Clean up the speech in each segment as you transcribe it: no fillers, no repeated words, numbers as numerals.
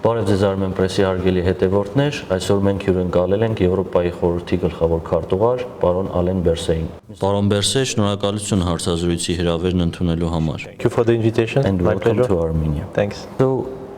Բարև ձեզ Armen Press-ի հարգելի հետևորդներ, այսօր մենք հյուրընկալել ենք Եվրոպայի խորհրդի գլխավոր քարտուղար պարոն Ալեն Բերսեին։ Պարոն Բերսե, շնորհակալություն հարցազրույցի հրավերն ընդունելու համար։ Thank you for the invitation. And welcome to Armenia. Thanks. So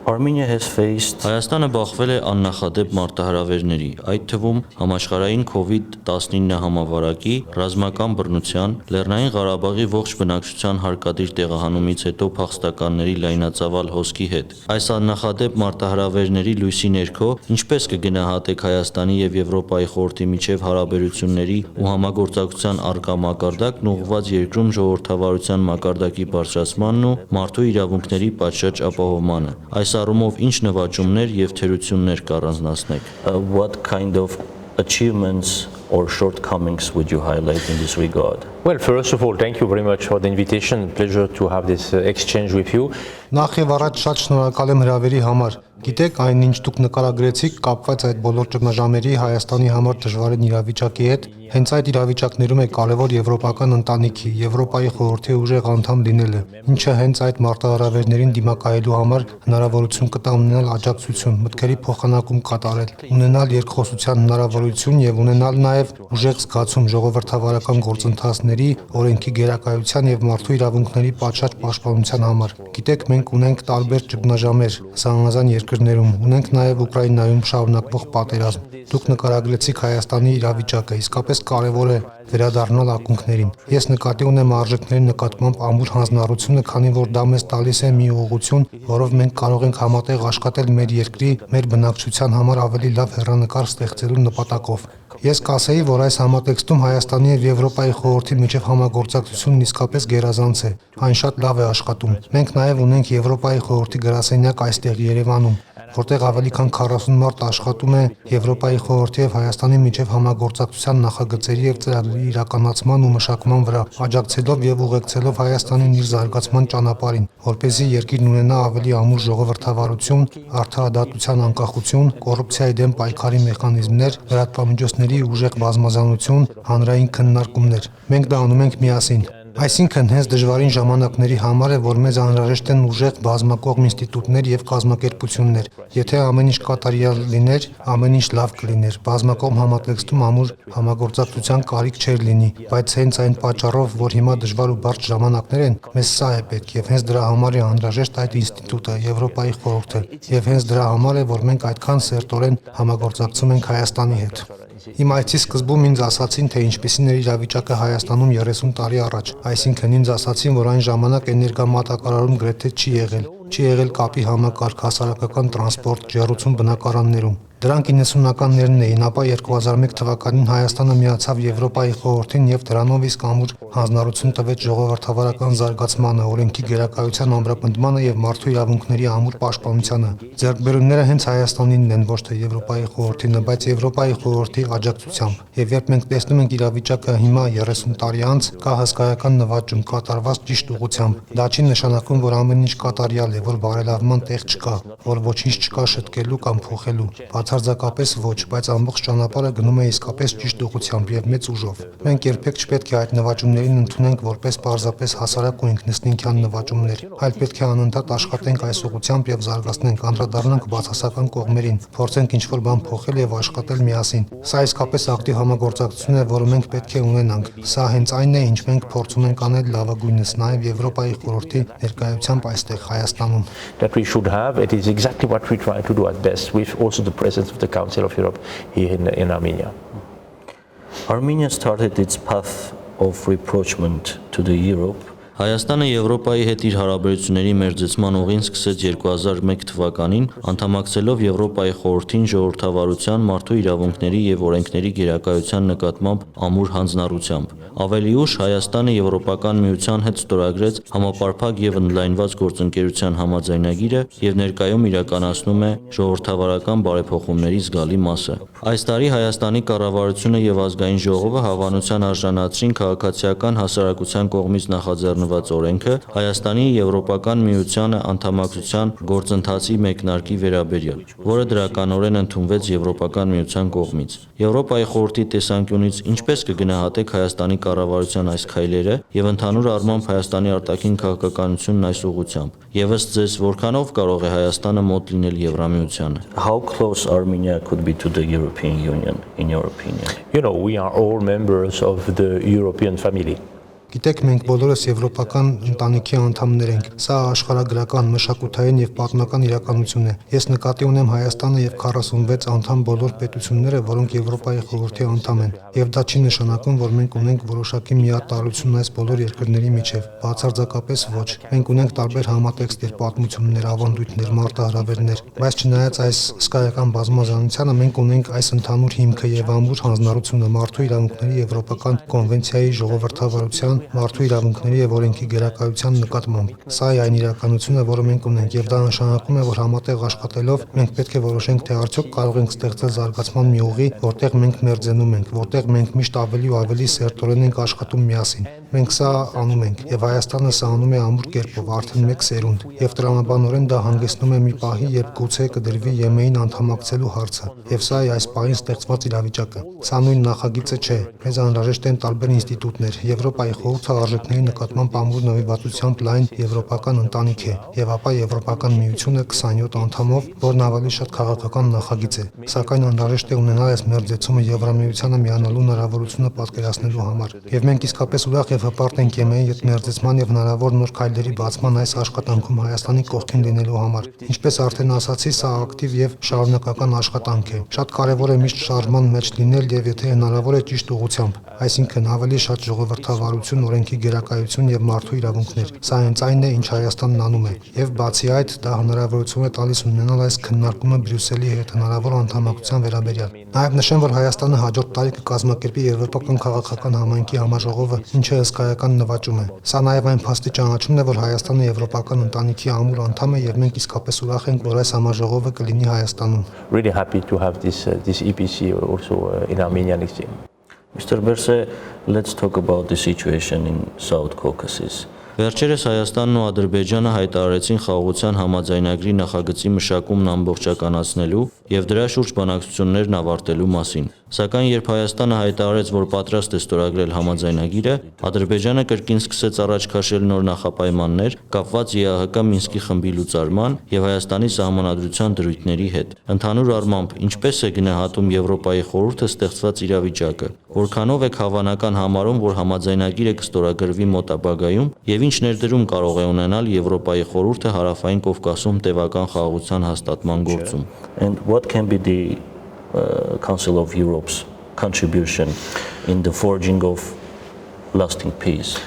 Armenia has faced Հայաստանը բախվել է աննախադեպ մարտահրավերների, այդ թվում համաշխարհային COVID-19 համավարակի, ռազմական բռնության, Լեռնային Ղարաբաղի ողջ բնակչության հարկադիր տեղահանումից հետո փախստականների լայնածավալ հոսքի հետ։ Այս աննախադեպ մարտահրավերների լույսի ներքո ինչպես կգնահատեք Հայաստանի եւ Եվրոպայի խորհրդի միջև հարաբերությունների ու համագործակցության արկա մակարդակն ուղղված երկրում ժողովրդավարության մակարդակի բարձրացմանն ու մարդու իրավունքների պատշաճ ապահովմանը։ Այս առումով ինչ նվաճումներ եւ թերություններ կառանձնացնեք? What kind of achievements or shortcomings would you highlight in this regard? Well, first of all, thank you very much for the invitation. Pleasure to have this exchange with you. Նախ եւ առաջ շատ շնորհակալ եմ հրավերի համար։ Գիտեք, այնինչ դուք նկարագրեցիք կապված այդ բոլոր ճգնաժամերի Հայաստանի համար դժվարին իրավիճակի հետ, հենց այդ իրավիճակներում է կարևոր եվրոպական ընտանիքի, Եվրոպայի խորհրդի ուժեղ անդամ լինելը, ինչը հենց այդ մարտահրավերներին դիմակայելու համար հնարավորություն կտա ունենալ աջակցություն, մտքերի փոխանակում կատարել, ունենալ երկխոսության հնարավորություն եւ ունենալ նաեւ ուժեղ զգացում ժողովրդավարական գործընթացների, օրենքի գերակայության եւ մարդու իրավունքների պատշաճ պաշտպանության համար։ Գիտեք, մենք ունենք տարբեր ճգնաժամեր զանազան երկրներում, ունենք նաեւ Ուկրաինայում շարունակվող պատերազմ։ Դուք նկարագրեցիք Հայաստանի իրավիճակը, իսկապես կարևոր է վերադառնալ ակունքներին։ Ես նկատի ունեմ արժեքների նկատմամբ ամուր հանձնառությունը, քանի որ դա մեզ տալիս է մի ուղղություն, որով մենք կարող ենք համատեղ աշխատել մեր երկրի, մեր բնակչության համար ավելի լավ հեռանկար ստեղծելու նպատակով։ Ես կասեի, որ այս համատեքստում Հայաստանի եւ Եվրոպայի խորհրդի միջև համագործակցությունն իսկապես գերազանց է։ Այն շատ լավ է աշխատում։ Մենք նաեւ ունենք Եվրոպայի խորհրդի գրասենյակ այստեղ Երևանում, որտեղ ավելի քան 40 մարդ աշխատում է Եվրոպայի խորհրդի եւ Հայաստանի միջև համագործակցության նախագծերի եւ ծրագրերի իրականացման ու մշակման վրա, աջակցելով եւ ուղեկցելով Հայաստանին իր զարգացման ճանապարհին, որպեսզի երկիրն ունենա ավելի ամուր ժողովրդավարություն, արդարադատության անկախություն, կոռուպցիայի դեմ պայքարի մեխանիզմներ, լրատվամիջոցների ուժեղ բազմազանություն, հանրային քննարկումներ։ Մենք դա անում ենք միասին։ Այսինքն, հենց դժվարին ժամանակների համար է, որ մեզ անհրաժեշտ են ուժեղ բազմակողմ ինստիտուտներ եւ կազմակերպություններ։ Եթե ամեն ինչ կատարյալ լիներ, ամեն ինչ լավ կլիներ։ Բազմակողմ համատեքստում ամուր համագործակցության կարիք չէր լինի, բայց հենց այն պատճառով, որ հիմա դժվար ու բարդ ժամանակներ են, մեզ սա է պետք եւ հենց դրա համար է անհրաժեշտ այդ ինստիտուտը, Եվրոպայի խորհուրդը։ Եվ հենց դրա համար է, որ մենք այդքան սերտորեն համագործակցում ենք Հայաստանի հետ։ Իմ այցի սկզբում ինձ ասացին, թե ինչպիսին էր իրավիճակը Հայաստանում 30 տարի առաջ, այսինքն ինձ ասացին, որ այն ժամանակ էներգամատակարարում գրեթե չի եղել կապի համակարգ, հասարակական տրանսպորտ, ջեռուցում բնակարաններում։ Դրանք 90-ականներն էին, ապա 2001 թվականին Հայաստանը միացավ Եվրոպայի խորհրդին եւ դրանով իսկ ամուր հանձնառություն տվեց ժողովրդավարական զարգացմանը, օրենքի գերակայության ամրապնդմանը եւ մարդու իրավունքների ամուր պաշտպանությանը։ Ձեռքբերումները հենց Հայաստանինն են, ոչ թե Եվրոպայի խորհրդինը, բայց Եվրոպայի խորհրդի աջակցությամբ։ Եվ երբ մենք տեսնում ենք իրավիճակը հիմա 30 տարի անց, կա հսկայական նվաճում կատարված ճիշտ ուղղությամբ։ Դա չի նշանակում, որ ամեն ինչ կատարյալ է, որ բարելավման տեղ չկա, որ ոչինչ չկա շտկելու կամ փոխելու։ Բացարձակապես ոչ, բայց ամբողջ ճանապարհը գնում է իսկապես ճիշտ ուղղությամբ եւ մեծ ուժով։ Մենք երբեք չպետք է այդ նվաճումներին ընդունենք որպես պարզապես հասարակ ու ինքնըստինքյան նվաճումներ, այլ պետք է անընդհատ աշխատենք այս ուղղությամբ եւ զարգացնենք, անդրադառնանք բացասական կողմերին, փորձենք ինչ-որ բան փոխել եւ աշխատել միասին։ Սա իսկապես ակտիվ համագործակցություն է, որը մենք պետք է ունենանք։ Սա հենց այն է, ինչ մենք փորձում ենք անել լավագույնս նաեւ Եվրոպայի խորհրդի ներկայությամբ այստեղ Հայաստանում։ That we should have, it is exactly what we try to do at best with also the presence of the Council of Europe here in Armenia. Armenia started its path of rapprochement to the Europe. Հայաստանը Եվրոպայի հետ իր հարաբերությունների մերձեցման ուղին սկսեց 2001 թվականին, անդամակցելով Եվրոպայի խորհրդին ժողովրդավարության, մարդու իրավունքների եւ օրենքների գերակայության նկատմամբ ամուր հանձնառությամբ։ Ավելի ուշ Հայաստանը Եվրոպական միության հետ ստորագրեց համապարփակ եւ ընդլայնված գործընկերության համաձայնագիրը եւ ներկայում իրականացնում է ժողովրդավարական բարեփոխումների զգալի մասը։ Այս տարի Հայաստանի կառավարությունը եւ ազգային ժողովը հավանության արժանացրին քաղաքացիական հասարակության կողմից նախաձեռնված պահպանված օրենքը Հայաստանի Եվրոպական միությանը անդամակցության գործընթացի մեկնարկի վերաբերյալ, որը դրականորեն ընդունվեց Եվրոպական միության կողմից։ Եվրոպայի խորհրդի տեսանկյունից ինչպես կգնահատեք Հայաստանի կառավարության այս քայլերը եւ ընդհանուր առմամբ Հայաստանի արտաքին քաղաքականությունն այս ուղղությամբ։ Եվ ըստ ձեզ որքանով կարող է Հայաստանը մոտ լինել Եվրամիությանը։ How close Armenia could be to the European Union in your opinion? You know, we are all members of the European family. Գիտեք, մենք բոլորս եվրոպական ընտանիքի անդամներ ենք։ Սա աշխարհագրական, մշակութային եւ պատմական իրականություն է։ Ես նկատի ունեմ Հայաստանը եւ 46 անդամ բոլոր պետությունները, որոնք Եվրոպայի խորհրդի անդամ են։ Եվ դա չի նշանակում, որ մենք ունենք որոշակի միատարրություն այս բոլոր երկրների միջև։ Բացարձակապես ոչ։ Մենք ունենք տարբեր համատեքստեր, պատմություններ, ավանդույթներ, մարտահրավերներ, բայց չնայած այս հսկայական բազմազանությանը, մենք ունենք այս ընդհանուր հիմքը եւ ամուր հանձնառությունը մարդու իրավունքների Եվրոպական կոնվենցիայի ժողովրդավարության, մարդու իրավունքների եւ օրենքի գերակայության նկատմամբ։ Սա է այն իրականությունը, որը մենք ունենք, եւ դա նշանակում է, որ համատեղ աշխատելով մենք պետք է որոշենք, թե արդյոք կարող ենք ստեղծել զարգացման մի ուղի, որտեղ մենք մերձենում ենք, որտեղ մենք միշտ ավելի ու ավելի սերտորեն ենք աշխատում միասին։ Մենք սա անում ենք, եւ Հայաստանը սա անում է ամուր կերպով, արդեն մեկ սերունդ, եւ տրամաբանորեն դա հանգեցնում է մի պահի, երբ գուցե կդրվի ԵՄ-ին անդամակցելու հարցը։ Եվ սա է այս պահին ստեղծված իրավիճակը։ Սա նույն նախագիծը չէ։ Մեզ անհրաժեշտ են տարբեր ինստիտուտներ։ Եվրոպայի խորհուրդը արժեքների նկատմամբ ամուր նվիրվածությամբ լայն եվրոպական ընտանիք է, եւ ապա Եվրոպական միությունը 27 անդամով, որն ավելի շատ քաղաքական նախագիծ է։ Սակայն անհրաժեշտ է ունենալ այս մերձեցումը Եվրամիությանը միանալու հնարավորությունը պատկերացնելու համար։ Եվ մենք իսկապես ուրախ եւ հպարտ ենք ԵՄ-ի հետ մերձեցման եւ հնարավոր նոր քայլերի բացման այս աշխատանքում Հայաստանի կողքին լինելու համար։ Ինչպես արդեն ասացի, սա ակտիվ եւ շարունակական աշխատանք է։ Շատ կարեւոր է միշտ շարժման մեջ լինել եւ եթե հնարավոր է ճիշտ ուղղությամբ, այսինքն ավելի շատ ժողովրդավարություն, օրենքի գերակայություն եւ մարդու իրավունքներ։ Սա հենց այն է, ինչ Հայաստանն անում է։ Եվ բացի այդ, դա հնարավորություն է տալիս ունենալ այս քննարկումը Բրյուսելի հետ հնարավոր անդամակցության վերաբերյալ։ Նաեւ նշեմ, որ Հայաստանը հաջորդ տարի կկազմակերպի Եվրոպական քաղաքական համայնքի համաժողովը, ինչը հսկայական նվաճում է։ Սա նաեւ այն փաստի ճանաչումն է, որ Հայաստանը Եվրոպական ընտանիքի ամուր անդամ է եւ մենք իսկապես ուրախ ենք, որ այս համաժողովը կլինի Հայաստանում։ Really happy to have this EPC also in Armenia next year. Mr. Berse, let's talk about the situation in South Caucasus. Վերջերս Հայաստանն ու Ադրբեջանը հայտարարեցին խաղաղության համաձայնագրի նախագծի մշակումն ամբողջականացնելու եւ դրա շուրջ բանակցություններն ավարտելու մասին։ Սակայն երբ Հայաստանը հայտարարեց, որ պատրաստ է ստորագրել համաձայնագիրը, Ադրբեջանը կրկին սկսեց առաջ քաշել նոր նախապայմաններ կապված ԵԱՀԿ Մինսկի խմբի լուծարման եւ Հայաստանի սահմանադրության դրույթների հետ։ Ընդհանուր առմամբ, ինչպես է գնահատում Եվրոպայի խորհուրդը ստեղծված իրավիճակը, որքանով եք հավանական համարում, որ համաձայնագիրը կստորագրվի մոտ ապագայում եւ ինչ ներդրում կարող է ունենալ Եվրոպայի խորհուրդը Հարավային Կովկասում տևական խաղաղության հաստատման գործում։ And what can be the Council of Europe's contribution in the forging of lasting peace?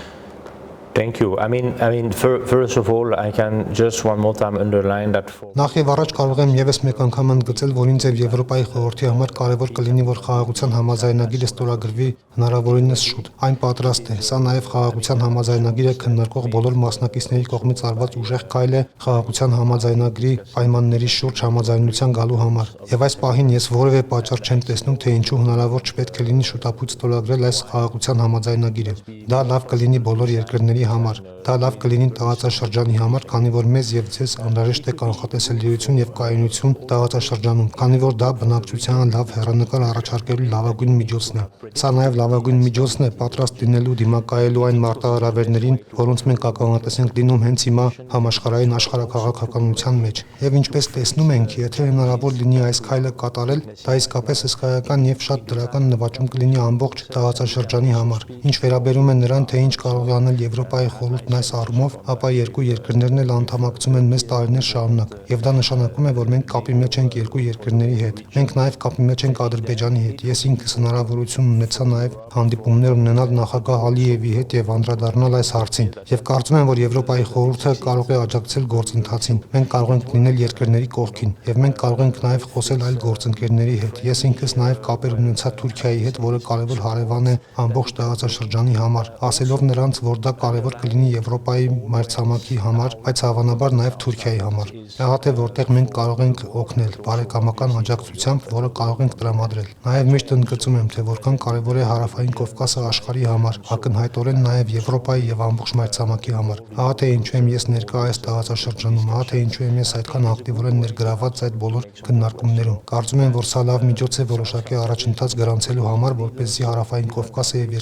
Thank you. I mean, first of all, I can just one more time underline that. Նախ եւ առաջ կարող եմ եւս մեկ անգամ ընդգծել, որ ինձ եւ Եվրոպայի խորհրդի համար կարեւոր կլինի, որ խաղաղության համաձայնագիրը ստորագրվի հնարավորինս շուտ։ Այն պատրաստ է։ Սա նաեւ խաղաղության համաձայնագիրը քննարկող բոլոր մասնակիցների կողմից արված ուժեղ քայլ է խաղաղության համաձայնագրի պայմանների շուրջ համաձայնության գալու համար։ Եվ այս պահին ես որևէ պատճառ չեմ տեսնում, թե ինչու հնարավոր չպետք է լինի շուտապույտ ստորագրել այս խաղաղության համաձայնագիրը։ Դա լավ կլինի բոլոր երկրների համար։ Դա լավ կլինի տարածաշրջանի համար, քանի որ մեզ եւ ձեզ անհրաժեշտ է կանխատեսելիություն եւ կայունություն տարածաշրջանում, քանի որ դա բնակչությանը լավ հեռանկար առաջարկելու լավագույն միջոցն է։ Սա նաեւ լավագույն միջոցն է պատրաստ լինելու դիմակայելու այն մարտահրավերներին, որոնց մենք ականատես ենք լինում հենց հիմա համաշխարհային աշխարհակաղակականության մեջ։ Եվ ինչպես տեսնում ենք, եթե հնարավոր լինի այս քայլը կատարել, դա իսկապես հսկայական եւ շատ դրական նվաճում կլինի ամբողջ տարածաշրջանի համար։ Ինչ վերաբերում է նրան, թե ինչ կարող է անել Եվրոպայի խորհուրդն այս առումով, ապա երկու երկրներն էլ անդամակցում են մեզ տարիներ շարունակ, եւ դա նշանակում է, որ մենք կապի մեջ ենք երկու երկրների հետ։ Մենք նաեւ կապի մեջ ենք Ադրբեջանի հետ։ Ես ինքս հնարավորություն ունեցա նաեւ հանդիպումներ ունենալ նախագահ Ալիևի հետ եւ անդրադառնալ այս հարցին։ Եվ կարծում եմ, որ Եվրոպայի խորհուրդը կարող է աջակցել գործընթացին։ Մենք կարող ենք լինել երկրների կողքին եւ մենք կարող ենք նաեւ խոսել այլ գործընկերների հետ։ Ես ինքս նաեւ կապեր ունեցա Թուրքիայի հետ, որը կարևոր հարևան է ամբողջ տարածաշրջանի համար, ասելով նրանց, որ դա կարևոր կլինի Եվրոպայի մայրցամաքի համար, բայց հավանաբար նաև Թուրքիայի համար։ Ահա թե որտեղ մենք կարող ենք օգնել բարեկամական աջակցությամբ, որը կարող ենք տրամադրել։ Նաև միշտ ընդգծում եմ, թե որքան կարևոր է Հարավային Կովկասը աշխարհի համար, ակնհայտորեն նաև Եվրոպայի եւ ամբողջ մայրցամաքի համար։ Ահա թե ինչու եմ ես ներկա այս տարածաշրջանում, ահա թե ինչու եմ ես այդքան ակտիվորեն ներգրաված այդ բոլոր քննարկումներում։ Կարծում եմ, որ սա լավ միջոց է որոշակի առաջընթաց գրանցելու համար, որպեսզի Հարավային Կովկասը եւ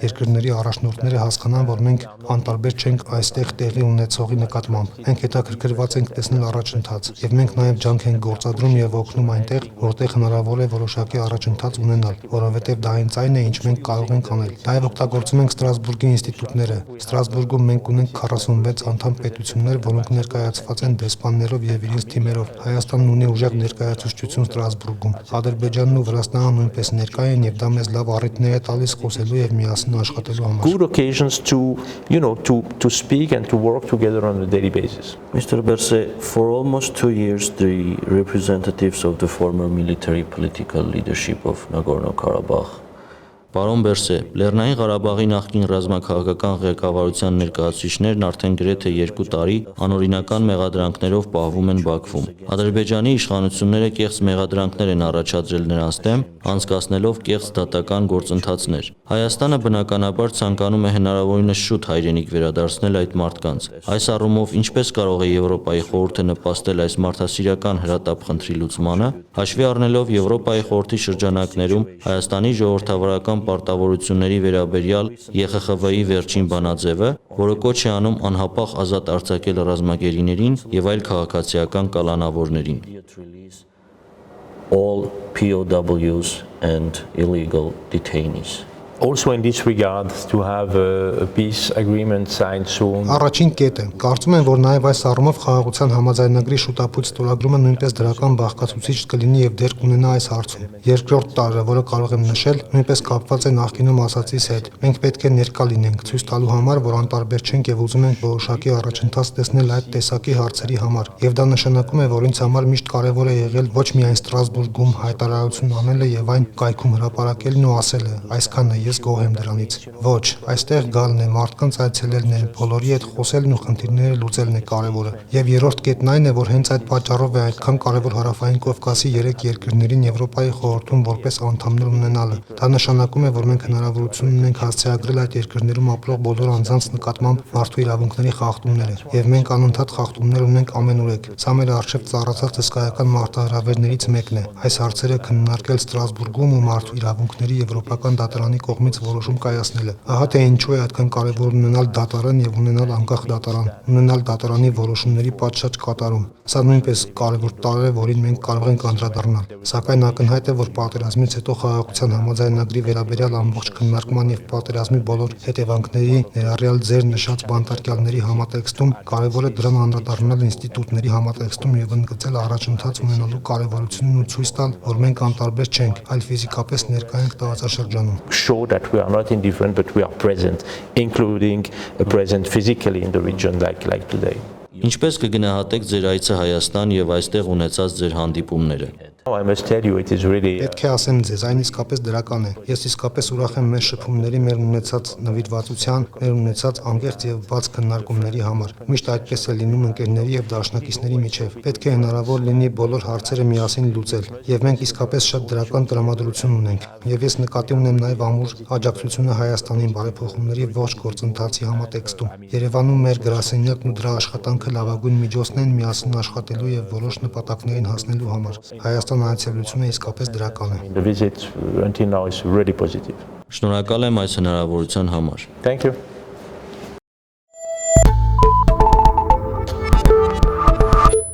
երկրների առաջնորդները հասկանան, որ մենք անտարբեր չենք այստեղ տեղի ունեցողի նկատմամբ։ Մենք հետաքրքրված ենք տեսնել առաջընթաց եւ մենք նաեւ ջանք ենք գործադրում եւ օգնում այնտեղ, որտեղ հնարավոր է որոշակի առաջընթաց ունենալ, որովհետեւ դա հենց այն է, ինչ մենք կարող ենք անել։ Նաեւ օգտագործում ենք Ստրասբուրգի ինստիտուտները։ Ստրասբուրգում մենք ունենք 46 անդամ պետություններ, որոնք ներկայացված են դեսպաններով եւ իրենց թիմերով։ Հայաստանն ունի ուժեղ ներկայացուցչություն Ստրասբուրգում։ Ադրբեջանն ու Վրաստանը նույնպես ներկա են եւ դա մեզ լավ առիթներ է տալիս խոսելու եւ միասին աշխատելու համար։ Good occasions to speak and to work together on a daily basis. Mr. Berse, for almost 2 years, the representatives of the former military political leadership of Nagorno-Karabakh, Պարոն Բերսե, Լեռնային Ղարաբաղի նախկին ռազմաքաղաքական ղեկավարության ներկայացուցիչներն արդեն գրեթե 2 տարի անօրինական մեղադրանքներով պահվում են Բաքվում։ Ադրբեջանի իշխանությունները կեղծ մեղադրանքներ են առաջադրել նրանց դեմ, անցկացնելով կեղծ դատական գործընթացներ։ Հայաստանը բնականաբար ցանկանում է հնարավորինս շուտ հայրենիք վերադարձնել այդ մարդկանց։ Այս առումով ինչպես կարող է Եվրոպայի խորհուրդը նպաստել այս մարդասիրական հրատապ խնդրի լուծմանը, հաշվի առնելով Եվրոպայի խորհրդի շրջանակներում Հայաստանի ժողովրդավարական պարտավորությունների վերաբերյալ ԵԽԽՎ-ի վերջին բանաձևը, որը կոչ է անում անհապաղ ազատ արձակել ռազմագերիներին եւ այլ քաղաքացիական կալանավորներին։ All POWs and illegal detainees. Also in this regard to have a peace agreement signed soon. Առաջին կետը։ Կարծում եմ, որ նաև այս առումով խաղաղության համաձայնագրի շուտապույտ ստորագրումը նույնպես դրական բաղկացուցիչ կլինի եւ դեր կունենա այս հարցում։ Երկրորդ տարը, որը կարող եմ նշել, նույնպես կապված է նախկինում ասացիս հետ։ Մենք պետք է ներկա լինենք, ցույց տալու համար, որ անտարբեր չենք եւ ուզում ենք որոշակի առաջընթաց տեսնել այդ տեսակի հարցերի համար։ Եվ դա նշանակում է, որ ինձ համար միշտ կարեւոր է եղել ոչ միայն Ստրասբուրգում հայտարարություն անելը եւ այն կայքում հրապարակելն ու ասելը, այսքան է, ես գոհ եմ դրանից։ Ոչ, այստեղ գալն է, մարդկանց այցելելն է, բոլորի հետ խոսելն ու խնդիրները լուծելն է կարևորը։ Եվ երրորդ կետն այն է, որ հենց այդ պատճառով է այդքան կարևոր Հարավային Կովկասի 3 երկրներին Եվրոպայի խորհրդում որպես անդամներ ունենալը։ Դա նշանակում է, որ մենք հնարավորություն ունենք հասցեագրել այդ երկրներում ապրող բոլոր անձանց նկատմամբ մարդու իրավունքների խախտումները։ Եվ մենք անընդհատ խախտումներ ունենք ամենուրեք։ Սա մեր առջև ծառացած հսկայական մարտահրավերներից մեկն է։ Այս հարցերը քննարկել Ստրասբուրգում ու մարդու իրավունքների Եվրոպական դատարանի կողմից որոշում կայացնելը։ Ահա թե ինչու է այդքան կարևոր ունենալ դատարան եւ ունենալ անկախ դատարան, ունենալ դատարանի որոշումների պատշաճ կատարում։ Սա նույնպես կարևոր տարր է, որին մենք կարող ենք անդրադառնալ։ Սակայն ակնհայտ է, որ պատերազմից հետո խաղաղության համաձայնագրի վերաբերյալ ամբողջ քննարկման եւ պատերազմի բոլոր հետևանքների ներառյալ ձեր նշած բանտարկյալների համատեքստում կարևոր է դրան անդրադառնալ ինստիտուտների համատեքստում եւ ընդգծել առաջընթաց ունենալու կարևորությունն ու ցույց տալ, որ մենք անտարբեր չենք, այլ ֆիզիկապես ներկա ենք տարածաշրջանում։ Show that we are not indifferent, but we are present, including present physically in the region like today. Ինչպես կգնահատեք ձեր այցը Հայաստան եւ այստեղ ունեցած ձեր հանդիպումները։ I must tell you, it is really Պետք է ասեմ ձեզ, այն իսկապես դրական է։ Ես իսկապես ուրախ եմ մեր շփումների, մեր ունեցած նվիրվածության, մեր ունեցած անկեղծ եւ բաց քննարկումների համար։ Միշտ այդպես է լինում ընկերների եւ դաշնակիցների միջեւ։ Պետք է հնարավոր լինի բոլոր հարցերը միասին լուծել, եւ մենք իսկապես շատ դրական տրամադրություն ունենք։ Եվ ես նկատի ունեմ նաեւ ամուր աջակցությունը Հայաստանին բարեփոխումների ողջ գործընթացի համատեքստում։ Երևանում մեր գրասենյակն ու դրա աշխատանքը լավագույն միջոցն են միասին աշխատելու եւ որոշ նպատակներին հասնելու համար։ Հայաստան այցելությունը իսկապես դրական է։ the visit until now is really positive. Շնորհակալ եմ այս հնարավորության համար։ Thank you.